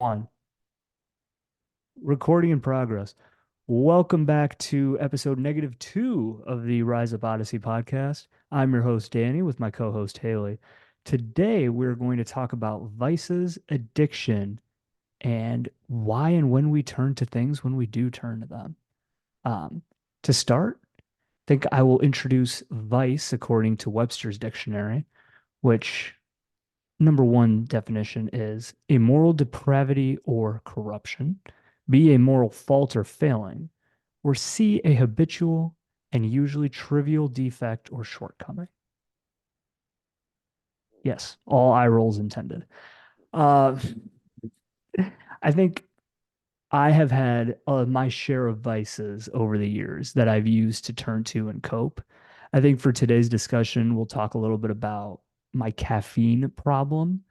On. Recording in progress. Welcome back to episode -2 of the Rise Up Odyssey podcast. I'm your host, Danny, with my co host, Haley. Today, we're going to talk about vices, addiction, and why and when we turn to things when we do turn to them. Um, to start, I think I will introduce vice according to Webster's dictionary, which number one definition is a moral depravity or corruption, B, a moral fault or failing, or C, a habitual and usually trivial defect or shortcoming. Yes, all eye rolls intended. Uh, I think I have had my share of vices over the years that I've used to turn to and cope. I think for today's discussion, we'll talk a little bit about my caffeine problem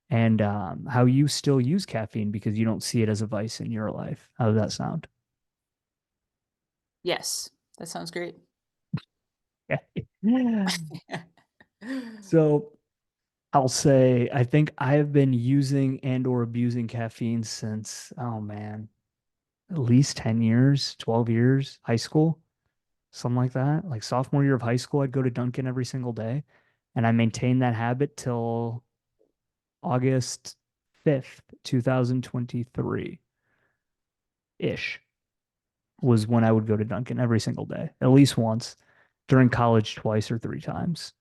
and how you still use caffeine because you don't see it as a vice in your life. How does that sound? Yes, that sounds great. Yeah. So I'll say I think I have been using and or abusing caffeine since, oh man, at least 10 years, 12 years, high school, something like that. Like sophomore year of high school, I'd go to Dunkin' every single day. And I maintained that habit till August 5th, 2023 ish. Was when I would go to Dunkin' every single day, at least once, during college twice or three times.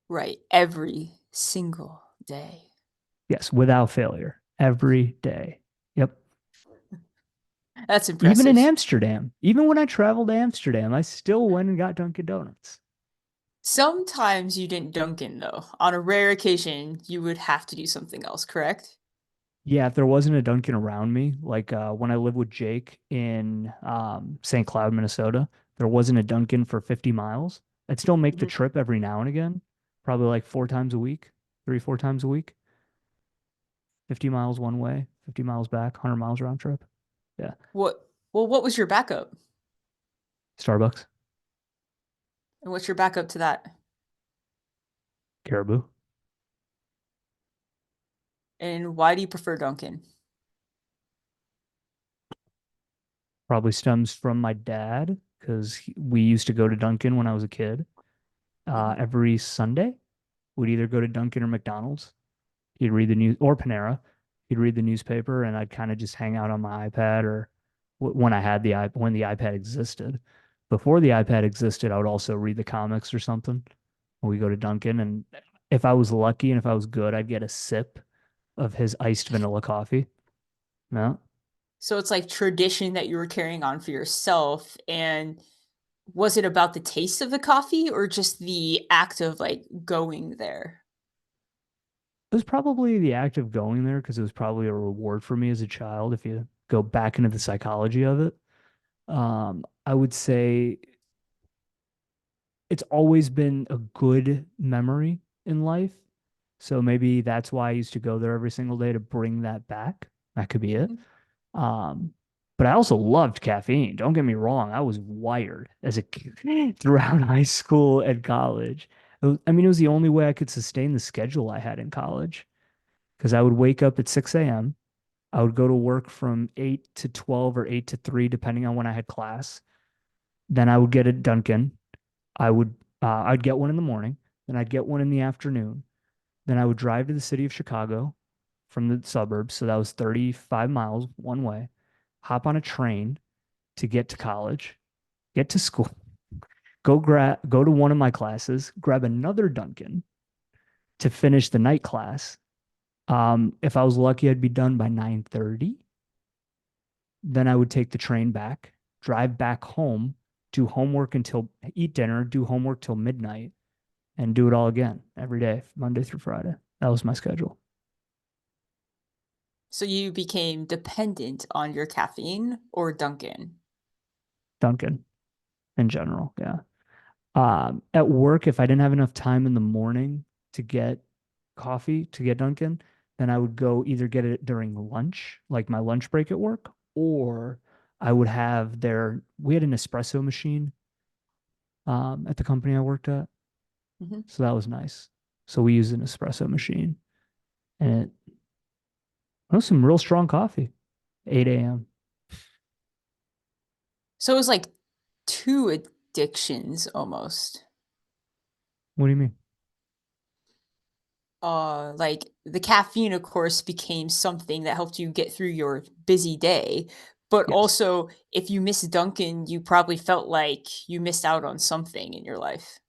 Right, every single day. Yes, without failure, every day. Yep. That's Even in impressive. Amsterdam, even when I traveled to Amsterdam, I still went and got Dunkin' Donuts. Sometimes you didn't Dunkin' though. On a rare occasion, you would have to do something else, correct? Yeah, if there wasn't a Dunkin' around me, like when I lived with Jake in St. Cloud, Minnesota, there wasn't a Dunkin' for 50 miles. I'd still make the Mhm. trip every now and again, probably like four times a week, three, four times a week. 50 miles one way, 50 miles back, 100 miles round trip. Yeah. What was your backup? Starbucks, And what's your backup to that? Caribou. And why do you prefer Dunkin'? Probably stems from my dad because we used to go to Dunkin' when I was a kid. Mhm. Every Sunday, we'd either go to Dunkin' or McDonald's. He'd read the news or Panera. He'd read the newspaper, and I'd kind of just hang out on my iPad or when I had when the iPad existed. Before the iPad existed, I would also read the comics or something. When we go to Dunkin', and if I was lucky and if I was good, I'd get a sip of his iced vanilla coffee. No, So it's like tradition that you were carrying on for yourself. And was it about the taste of the coffee or just the act of like going there? it was probably the act of going there because it was probably a reward for me as a child if you go back into the psychology of it. I would say it's always been a good memory in life. So maybe that's why I used to go there every single day to bring that back. That could be it. Mhm. Um, but I also loved caffeine. Don't get me wrong. I was wired as a kid throughout high school and college. I mean, it was the only way I could sustain the schedule I had in college because I would wake up at 6 a.m. I would go to work from 8 to 12 or 8 to 3, depending on when I had class. Then I would get a Dunkin'. I'd get one in the morning, then I'd get one in the afternoon. Then I would drive to the city of Chicago from the suburbs, so that was 35 miles one way. Hop on a train to get to college, get to school, go to one of my classes, grab another Dunkin' to finish the night class. If I was lucky, I'd be done by 9:30. Then I would take the train back, drive back home, do homework until eat dinner, do homework till midnight, and do it all again every day, Monday through Friday. That was my schedule. So you became dependent on your caffeine or Dunkin'? Dunkin' in general. Yeah. At work, if I didn't have enough time in the morning to get coffee, to get Dunkin', then I would go either get it during lunch, like my lunch break at work, or I would have we had an espresso machine at the company I worked at. Mhm. So that was nice. So we used an espresso machine and That was some real strong coffee. 8 a.m. So it was like two addictions almost. What do you mean? Like the caffeine, of course, became something that helped you get through your busy day. But Yes. also, if you miss Dunkin', you probably felt like you missed out on something in your life.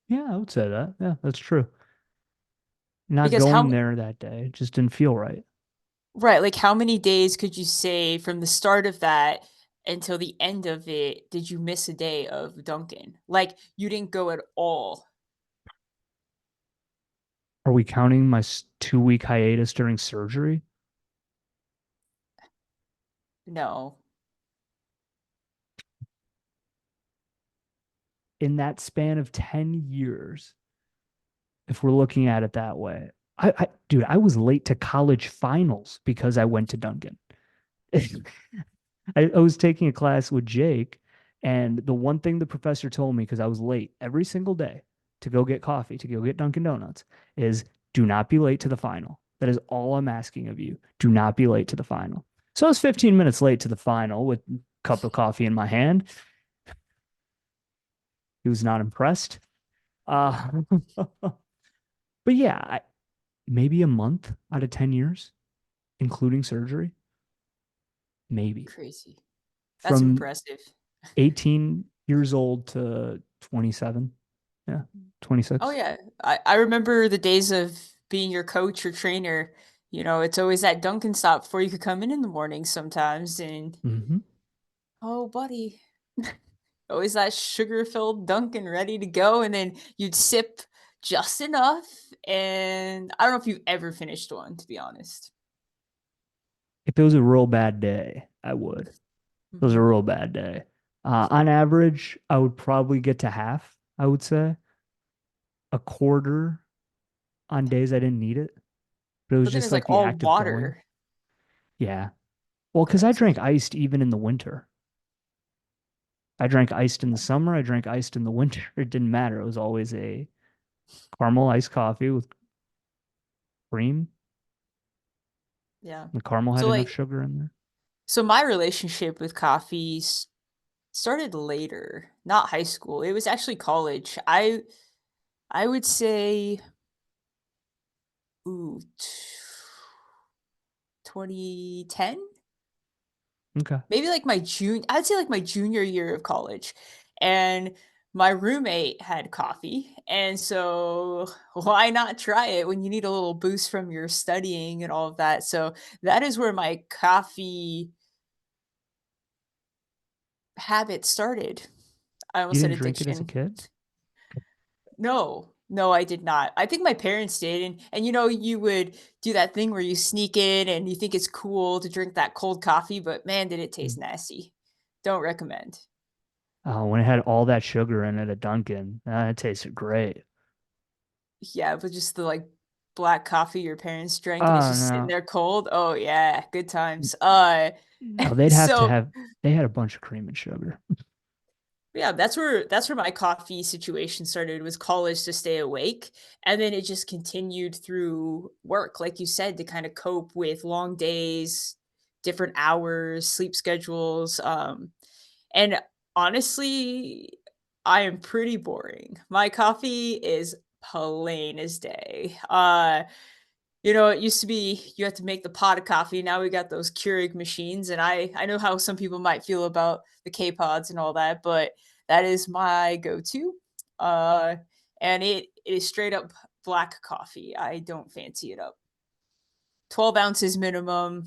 Yeah, I would say that. Yeah, that's true. Not Because how going there that day it just didn't feel right. Right, like how many days could you say from the start of that until the end of it did you miss a day of Dunkin'? Like you didn't go at all. Are we counting my 2 week hiatus during surgery? No. In that span of 10 years, if we're looking at it that way, dude, I was late to college finals because I went to Duncan. I was taking a class with Jake, and the one thing the professor told me, because I was late every single day to go get coffee, to go get Dunkin' Donuts, is do not be late to the final. That is all I'm asking of you. Do not be late to the final. So I was 15 minutes late to the final with a cup of coffee in my hand. He was not impressed. But yeah, maybe a month out of 10 years, including surgery, maybe. Crazy. That's From impressive. 18 years old to 27. Yeah, Oh 26. yeah. I remember the days of being your coach or trainer. You know, it's always that Dunkin' stop before you could come in the morning sometimes and Hmm. oh buddy, always that sugar-filled Dunkin' ready to go, and then you'd sip just enough, and I don't know if you've ever finished one, to be honest. If it was a real bad day, I would. If it was a Mhm. real bad day. On average, I would probably get to half, I would say. A quarter on days I didn't need it. But it was But then just it's like like the all act of going. water. Yeah. Well, because I drank Crazy. iced even in the winter. I drank iced in the summer. I drank iced in the winter. It didn't matter. It was always a caramel iced coffee with cream. Yeah. The caramel had So, enough like sugar in there. so my relationship with coffee started later, not high school. It was actually college. I would say, ooh, 2010? Okay. Maybe like I'd say like my junior year of college. And my roommate had coffee. And so why not try it when you need a little boost from your studying and all of that? So that is where my coffee habit started. I You almost said didn't drink it as a addiction. kid? No, no, I did not. I think my parents did. And you know, you would do that thing where you sneak in and you think it's cool to drink that cold coffee, but man, did it taste nasty. Don't recommend. Oh, when it had all that sugar in it at Dunkin', it tasted great. Yeah, but just the, like, black coffee your parents drank and it's Oh just sitting no. there cold. Oh, yeah, good times. No, they'd have to So, have they had a bunch of cream and sugar. yeah, that's where my coffee situation started, was college to stay awake, and then it just continued through work, like you said, to kinda cope with long days, different hours, sleep schedules, and honestly, I am pretty boring. My coffee is plain as day. You know, it used to be you had to make the pot of coffee. Now we got those Keurig machines, and I know how some people might feel about the K pods and all that, but that is my go-to. Uh, and it is straight up black coffee. I don't fancy it up. 12 ounces minimum,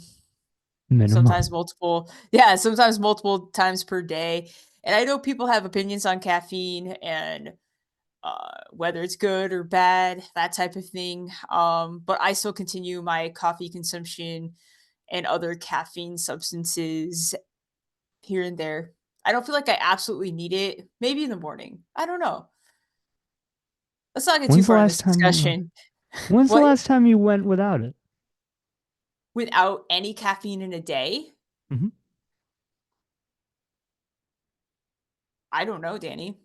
sometimes Minimum. multiple. Yeah, sometimes multiple times per day. And I know people have opinions on caffeine and whether it's good or bad, that type of thing. But I still continue my coffee consumption and other caffeine substances here and there. I don't feel like I absolutely need it. Maybe in the morning. I don't know. Let's not get too When's the far in last this time you discussion. when's the What? last time you went without it? Without any caffeine in a day? Hmm. I don't know, Danny.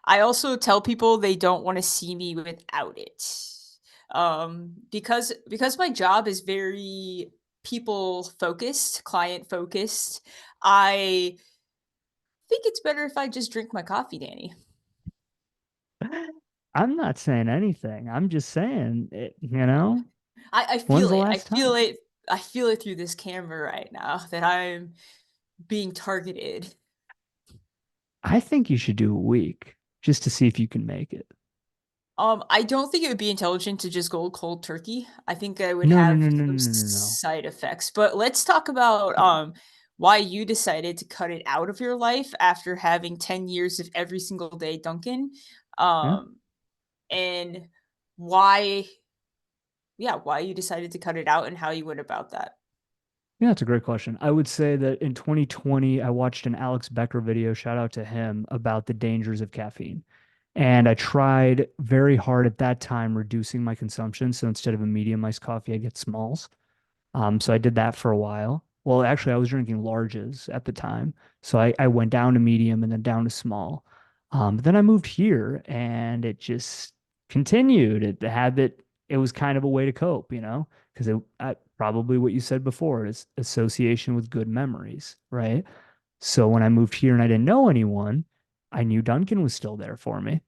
I also tell people they don't want to see me without it. Because my job is very people focused, client focused, I think it's better if I just drink my coffee, Danny. I'm not saying anything. I'm just saying it, you know? I When's feel the it. I last feel time? it. I feel it through this camera right now that I'm being targeted. I think you should do a week just to see if you can make it. I don't think it would be intelligent to just go cold turkey. I think I would No, no, have no, no, some no, no, no. side effects. But let's talk about No. why you decided to cut it out of your life after having 10 years of every single day Dunkin'. Yeah. Um, and why why you decided to cut it out and how you went about that. Yeah, that's a great question. I would say that in 2020, I watched an Alex Becker video, shout out to him, about the dangers of caffeine. And I tried very hard at that time reducing my consumption. So instead of a medium iced coffee, I get smalls. So I did that for a while. Well, actually, I was drinking larges at the time. So I went down to medium and then down to small. But then I moved here and it just continued. The habit, it was kind of a way to cope, because probably what you said before is association with good memories, right? So when I moved here and I didn't know anyone, I knew Duncan was still there for me.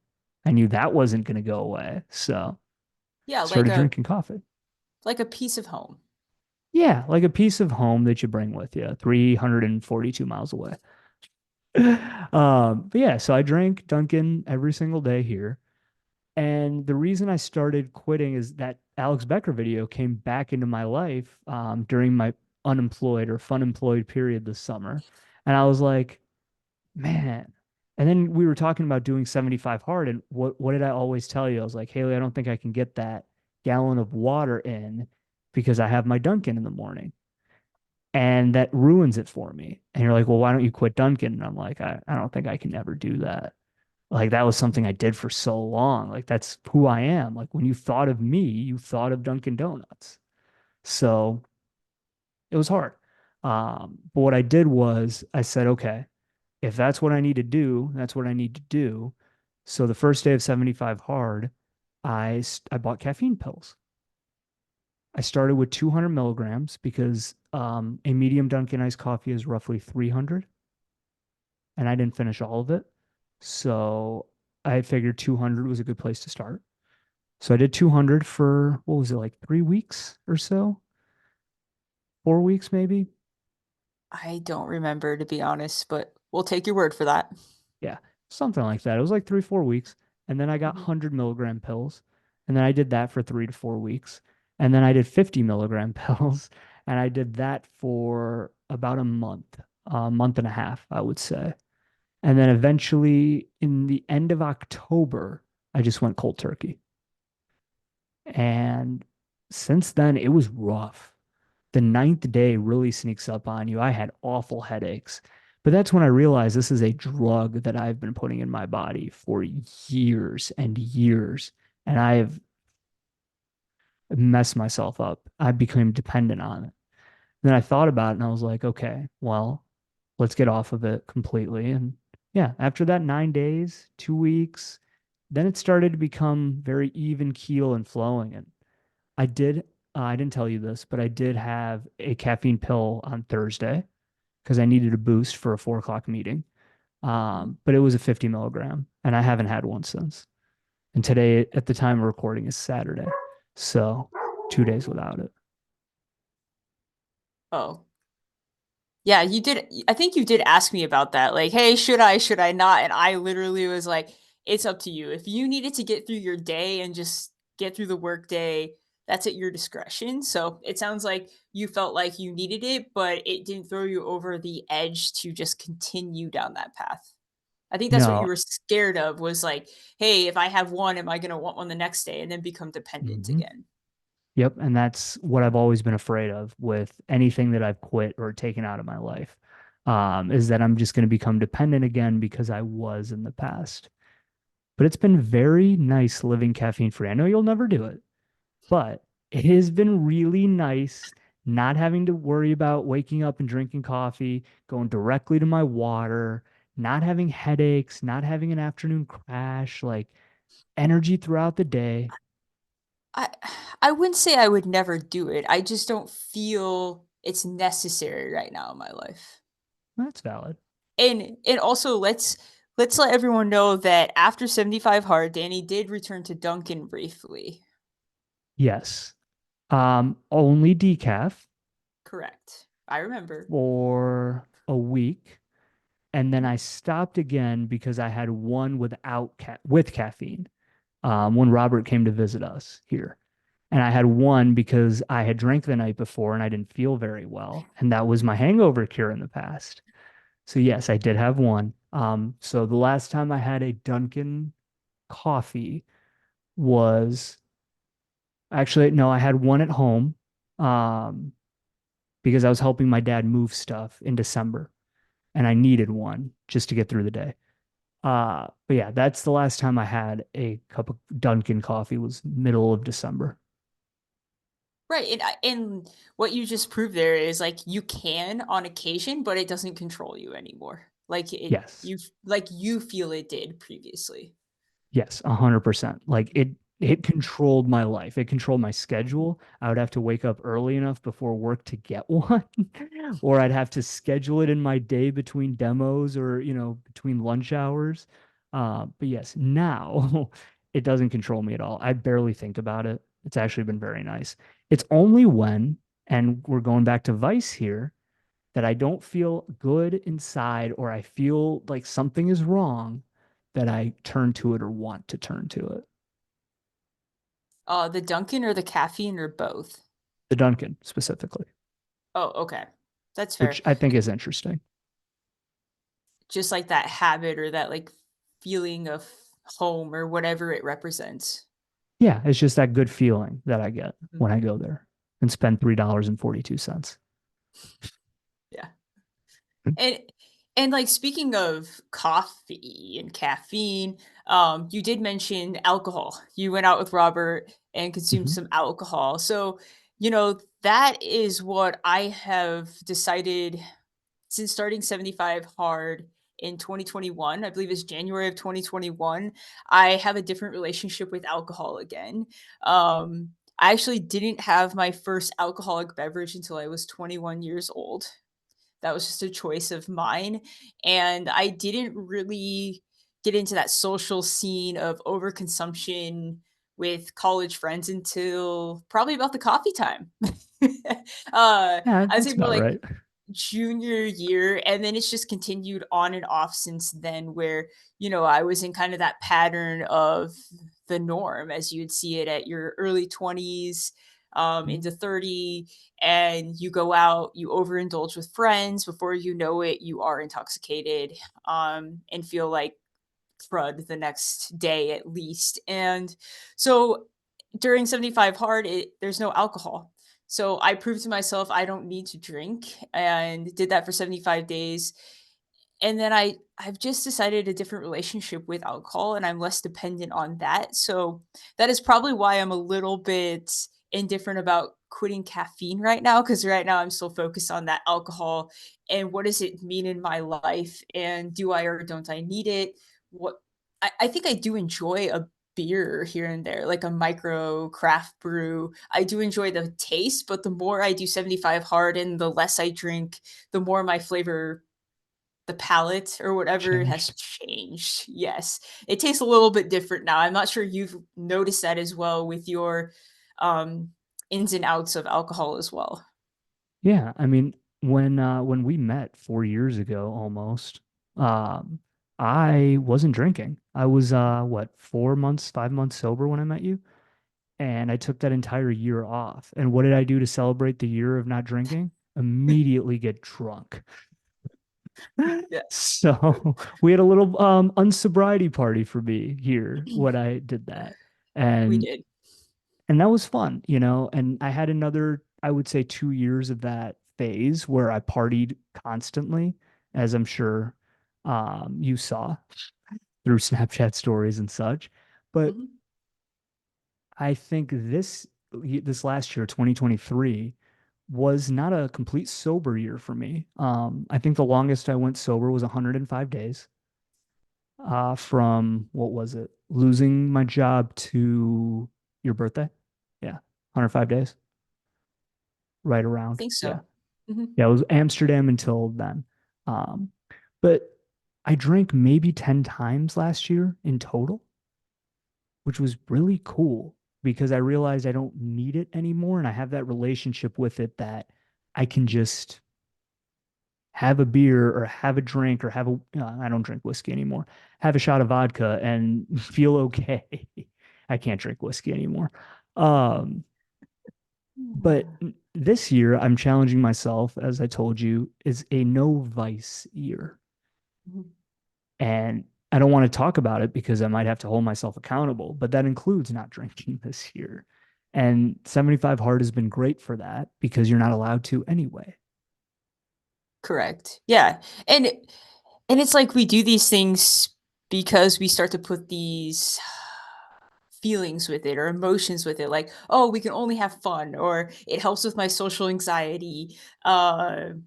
I knew that wasn't going to go away. So Yeah, started drinking coffee. like a piece of home. Yeah, like a piece of home that you bring with you, 342 miles away. But yeah, so I drank Dunkin' every single day here. And the reason I started quitting is that Alex Becker video came back into my life during my unemployed or fun employed period this summer. And I was like, man. And then we were talking about doing 75 hard. And what did I always tell you? I was like, Haley, I don't think I can get that gallon of water in because I have my Dunkin' in the morning and that ruins it for me. And you're like, well, why don't you quit Dunkin'? And I'm like, I don't think I can ever do that. Like that was something I did for so long. Like that's who I am. Like when you thought of me, you thought of Dunkin' Donuts. So it was hard. But what I did was I said, okay, if that's what I need to do, that's what I need to do. So the first day of 75 hard, I bought caffeine pills. I started with 200 milligrams because a medium Dunkin' iced coffee is roughly 300, and I didn't finish all of it. So I had figured 200 was a good place to start. So I did 200 for, what was it, like 3 weeks or so? 4 weeks, maybe? I don't remember to be honest, but we'll take your word for that. Yeah, something like that. It was like 3, 4 weeks. And then I got Mhm. 100 milligram pills. And then I did that for 3 to 4 weeks. And then I did 50 milligram pills. And I did that for about a month and a half, I would say. And then eventually, in the end of October, I just went cold turkey. And since then, it was rough. The ninth day really sneaks up on you. I had awful headaches. But that's when I realized this is a drug that I've been putting in my body for years and years. And I have messed myself up. I became dependent on it. Then I thought about it and I was like, okay, well, let's get off of it completely. And yeah, after that 9 days, 2 weeks, then it started to become very even keel and flowing. And I did, I didn't tell you this, but I did have a caffeine pill on Thursday because I needed a boost for a 4 o'clock meeting. Mhm. But it was a 50 milligram, and I haven't had one since. And today, at the time of recording, is Saturday. So 2 days without it. Oh, yeah, you did. I think you did ask me about that. Like, hey, should I not? And I literally was like, it's up to you. If you needed to get through your day and just get through the work day, that's at your discretion. So it sounds like you felt like you needed it, but it didn't throw you over the edge to just continue down that path. I think that's what you No. were scared of was like, hey, if I have one, am I going to want one the next day and then become dependent Mhm. again? Yep. And that's what I've always been afraid of with anything that I've quit or taken out of my life, is that I'm just going to become dependent again because I was in the past. But it's been very nice living caffeine free. I know you'll never do it, but it has been really nice not having to worry about waking up and drinking coffee, going directly to my water, not having headaches, not having an afternoon crash, like energy throughout the day. I I wouldn't say I would never do it. I just don't feel it's necessary right now in my life. That's valid. And also let's let everyone know that after 75 hard, Danny did return to Dunkin' briefly. Yes. Only decaf Correct. I remember. for a week, and then Mhm. I stopped again because I had one with caffeine. When Robert came to visit us here. And I had one because I had drank the night before and I didn't feel very well. And that was my hangover cure in the past. So yes, I did have one. So the last time I had a Dunkin' coffee was actually, no, I had one at home, um, because I was helping my dad move stuff in December and I needed one just to get through the day. But yeah, that's the last time I had a cup of Dunkin' coffee was middle of December. Right, and what you just proved there is, like, you can on occasion, but it doesn't control you anymore. Yes. Like you feel it did previously. Yes, 100%. Like it controlled my life. It controlled my schedule. I would have to wake up early enough before work to get one, or I'd have to schedule it in my day between demos or, between lunch hours. But yes, now it doesn't control me at all. I barely think about it. It's actually been very nice. It's only when, and we're going back to Vice here, that I don't feel good inside or I feel like something is wrong, that I turn to it or want to turn to it. The Dunkin' or the caffeine or both? The Dunkin' specifically, Oh, okay. That's fair. which I think is interesting. Just like that habit or that, like, feeling of home or whatever it represents. Yeah, it's just that good feeling that I get Mhm. when I go there and spend $3.42. Yeah. And like, speaking of coffee and caffeine, you did mention alcohol. You went out with Robert and consumed Hmm. some alcohol. So, that is what I have decided since starting 75 hard in 2021. I believe it's January of 2021. I have a different relationship with alcohol again. I actually didn't have my first alcoholic beverage until I was 21 years old. That was just a choice of mine, and I didn't really get into that social scene of overconsumption with college friends until probably about the coffee time. Yeah, I'd say that's more about like right. junior year, and then it's just continued on and off since then where, I was in kind of that pattern of the norm as you'd see it at your early 20s, Mhm. into 30, and you go out, you overindulge with friends, before you know it, you are intoxicated, and feel like crud the next day at least. And so during 75 hard, there's no alcohol. So I proved to myself I don't need to drink and did that for 75 days. And then I've just decided a different relationship with alcohol and I'm less dependent on that. So that is probably why I'm a little bit indifferent about quitting caffeine right now, because right now I'm still focused on that alcohol and what does it mean in my life, and do I or don't I need it? What I think I do enjoy a beer here and there, like a micro craft brew. I do enjoy the taste, but the more I do 75 hard and the less I drink, the more my flavor, the palate or whatever, has Changed. changed. Yes. It tastes a little bit different now. I'm not sure you've noticed that as well with your um ins and outs of alcohol as well. Yeah, I mean, when we met 4 years ago almost, um, I wasn't drinking. I was what, 4 months, 5 months sober when I met you. And I took that entire year off. And what did I do to celebrate the year of not drinking? Immediately get drunk. Yeah, So we had a little unsobriety party for me here when I did that. we And did. and that was fun, and I had another, I would say, 2 years of that phase where I partied constantly, as I'm sure you saw through Snapchat stories and such. But Mhm. I think this last year, 2023, was not a complete sober year for me. I think the longest I went sober was 105 days. From what was it? Losing my job to your birthday. 105 days, right I around. think Yeah. so. Mhm. Yeah, it was Amsterdam until then. Um, but I drank maybe 10 times last year in total, which was really cool because I realized I don't need it anymore. And I have that relationship with it that I can just have a beer or have a drink or have a, I don't drink whiskey anymore, have a shot of vodka and feel okay. I can't drink whiskey anymore. Um, but this year, I'm challenging myself, as I told you, is a no vice year. Mhm. And I don't want to talk about it because I might have to hold myself accountable, but that includes not drinking this year. And 75 hard has been great for that because you're not allowed to anyway. Correct. Yeah. And and it's like we do these things because we start to put these feelings with it or emotions with it, like, oh, we can only have fun, or it helps with my social anxiety. And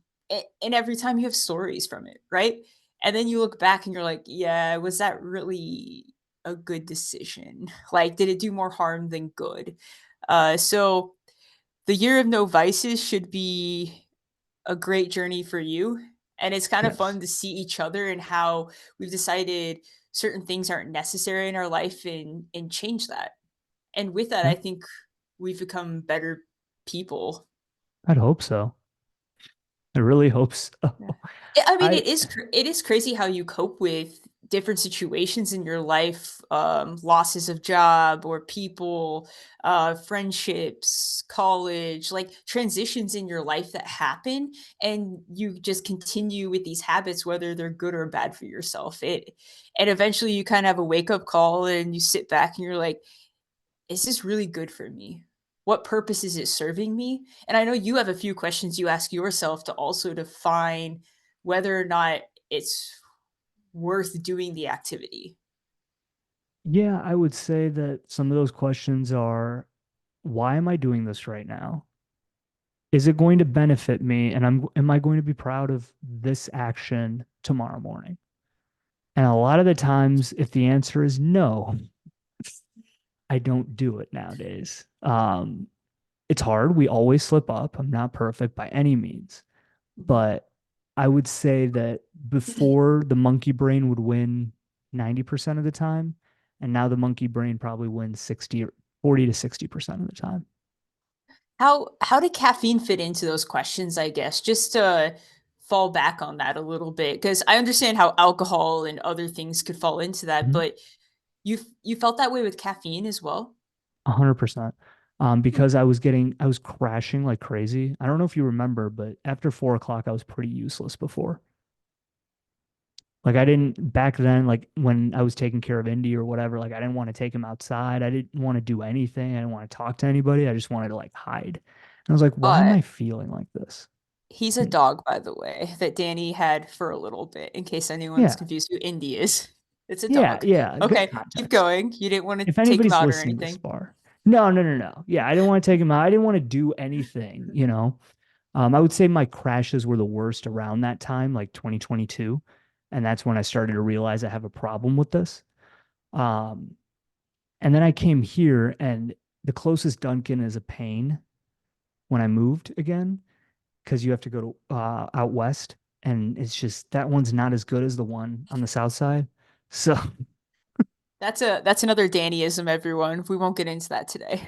every time you have stories from it, right? And then you look back and you're like, yeah, was that really a good decision? Like, did it do more harm than good? So the year of no vices should be a great journey for you. And it's kind of Yes. fun to see each other and how we've decided certain things aren't necessary in our life, and change that. And with that, Yeah, I think we've become better people. I'd hope so. I really hope so. Yeah. I mean, I, it is crazy how you cope with different situations in your life, losses of job or people, friendships, college, like transitions in your life that happen, and you just continue with these habits, whether they're good or bad for yourself. And eventually you kind of have a wake up call, and you sit back and you're like, is this really good for me? What purpose is it serving me? And I know you have a few questions you ask yourself to also define whether or not it's worth doing the activity. yeah, I would say that some of those questions are, why am I doing this right now? Is it going to benefit me? And am I going to be proud of this action tomorrow morning? And a lot of the times, if the answer is no, I don't do it nowadays. It's hard. We always slip up. I'm not perfect by any means, Mhm. but I would say that before the monkey brain would win 90% of the time, and now the monkey brain probably wins 60 or 40 to 60% of the time. How did caffeine fit into those questions, I guess? Just to fall back on that a little bit, because I understand how alcohol and other things could fall into that, Mhm. but you felt that way with caffeine as well? 100%. Hmm. Because I was crashing like crazy. I don't know if you remember, but after 4 o'clock, I was pretty useless before. Like I didn't back then, like when I was taking care of Indy or whatever, like I didn't want to take him outside. I didn't want to do anything. I didn't want to talk to anybody. I just wanted to like hide. And I was like, why am Uh, I feeling like this? he's a dog, by the way, that Danny had for a little bit, in case anyone's Yeah. confused who Indy is. It's a Yeah. dog. Yeah. Good Okay, keep context. going. You didn't wanna If take him anybody's out or listening this anything. far. No, no, no, no. Yeah. I didn't want to take him out. I didn't want to do anything, you know? I would say my crashes were the worst around that time, like 2022. And that's when I started to realize I have a problem with this. Um, and then I came here, and the closest Dunkin' is a pain when I moved again because you have to go to out west, and it's just that one's not as good as the one on the south side. So That's another Dannyism, everyone. We won't get into that today.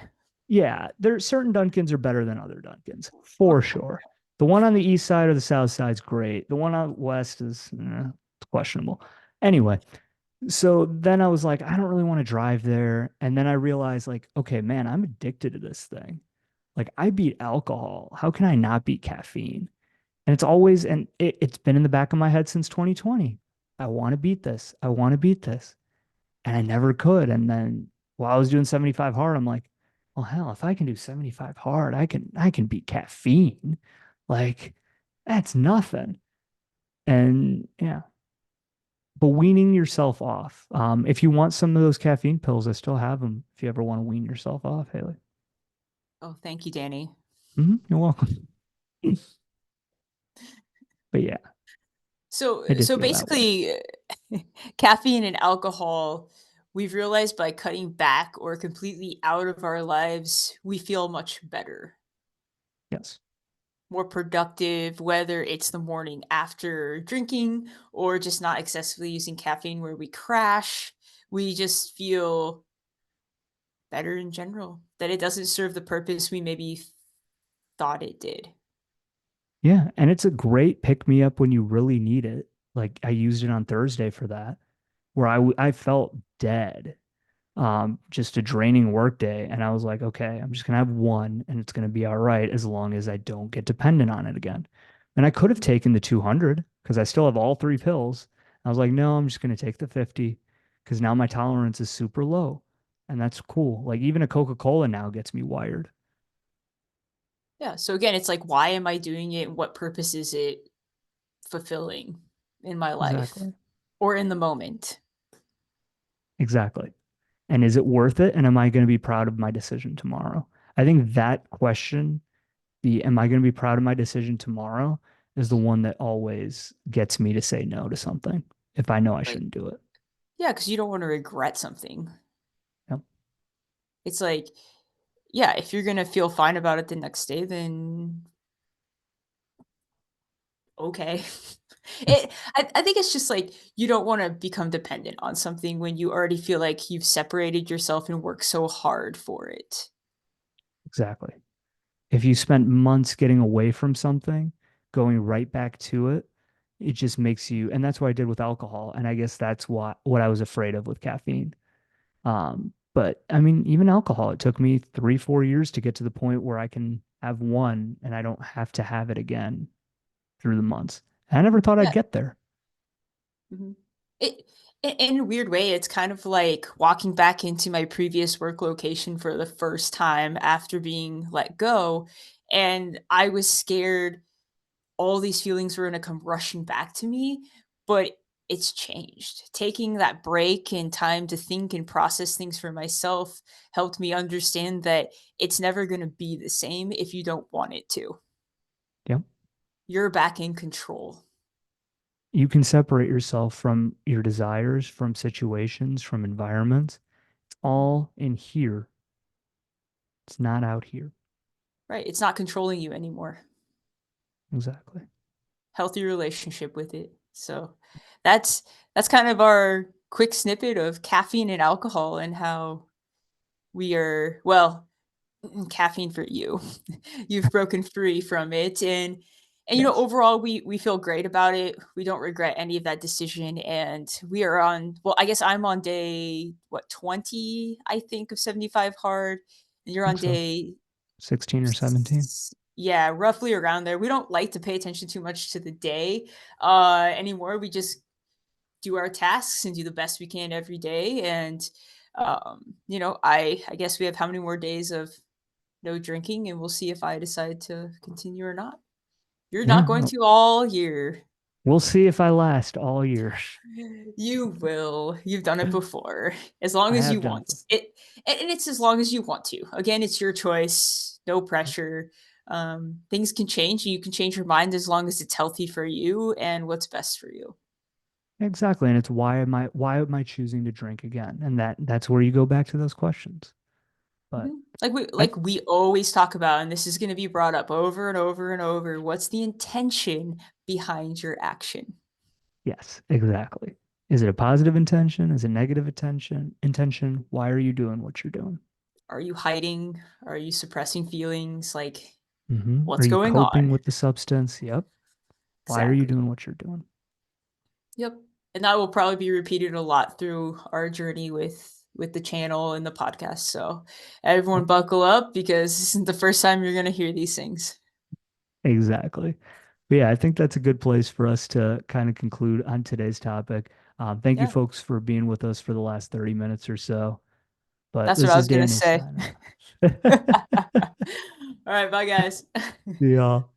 yeah, there's certain Dunkins are better than other Dunkins for sure. The one on the east side or the south side is great. The one out west is it's questionable. Anyway, so then I was like, I don't really want to drive there. And then I realized, like, okay, man, I'm addicted to this thing. Like, I beat alcohol. How can I not beat caffeine? And it's always, and it's been in the back of my head since 2020. I want to beat this. I want to beat this. And I never could. And then while I was doing 75 hard, I'm like, well, hell, if I can do 75 hard, I can beat caffeine. Like, that's nothing. And yeah, but weaning yourself off. If you want some of those caffeine pills, I still have them. If you ever want to wean yourself off, Haley. Oh, thank you, Danny. You're welcome. But yeah, So I did so feel that way. basically, caffeine and alcohol, we've realized by cutting back or completely out of our lives, we feel much better, Yes. more productive, whether it's the morning after drinking or just not excessively using caffeine where we crash. We just feel better in general, that it doesn't serve the purpose we maybe thought it did. Yeah, and it's a great pick me up when you really need it. Like I used it on Thursday for that, where I felt dead. Just a draining work day, and I was like, okay, I'm just gonna have one, and it's gonna be all right as long as I don't get dependent on it again. And I could have taken the 200 because I still have all three pills. I was like, no, I'm just gonna take the 50 because now my tolerance is super low, and that's cool. Like even a Coca-Cola now gets me wired. Yeah. So again, it's like, why am I doing it? What purpose is it fulfilling in my life Exactly. or in the moment? Exactly. And is it worth it? And am I going to be proud of my decision tomorrow? I think that question, the am I going to be proud of my decision tomorrow, is the one that always gets me to say no to something if I know I Right. shouldn't do it. Yeah. Because you don't want to regret something. Yep, It's like, yeah, if you're going to feel fine about it the next day, then okay. yep, I think it's just like you don't want to become dependent on something when you already feel like you've separated yourself and worked so hard for it. exactly. If you spent months getting away from something, going right back to it, it just makes you, and that's what I did with alcohol. And I guess that's what I was afraid of with caffeine. But I mean, even alcohol, it took me 3, 4 years to get to the point where I can have one and I don't have to have it again through the months. I never thought I'd Yeah. get there. Mhm. It in a weird way, it's kind of like walking back into my previous work location for the first time after being let go, and I was scared all these feelings were gonna come rushing back to me, but it's changed. Taking that break and time to think and process things for myself helped me understand that it's never gonna be the same if you don't want it to. Yep. You're back in control. You can separate yourself from your desires, from situations, from environments. It's Mhm. all in here. It's not out here. Right, it's not controlling you anymore. Exactly. Healthy relationship with it. So that's that's kind of our quick snippet of caffeine and alcohol and how we are well, caffeine for you. You've broken free from it and you know Yes. overall we feel great about it. We don't regret any of that decision and we are on well I guess I'm on day what 20 I think of 75 hard and I you're on think so. day 16 or 17. yeah, roughly around there. We don't like to pay attention too much to the day, anymore. We just do our tasks and do the best we can every day, and, you know, I guess we have how many more days of no drinking, and we'll see if I decide to continue or not. You're not Yeah. going to all year. We'll see if I last all year. You will. You've done it before. As long I as have you done it want. before. And it's as long as you want to. Again, it's your choice. No pressure. Things can change. You can change your mind as long as it's healthy for you and what's best for you. Exactly. And it's why am I choosing to drink again? And that's where you go back to those questions. But I Like we always talk about, and this is going to be brought up over and over and over. What's the intention behind your action? yes, exactly. Is it a positive intention? Is it negative intention? Why are you doing what you're doing? Are you hiding? Are you suppressing feelings? Like Are what's you going coping on? with the substance? Yep. Why are you Exactly. doing what you're doing? Yep. And that will probably be repeated a lot through our journey with the channel and the podcast. So everyone Yep. buckle up because this isn't the first time you're gonna hear these things. Exactly. But yeah, I think that's a good place for us to kind of conclude on today's topic. Thank you, Yeah, folks, for being with us for the last 30 minutes or so. But that's what this I is was gonna Daniel say. signing off. All right, bye guys. See y'all.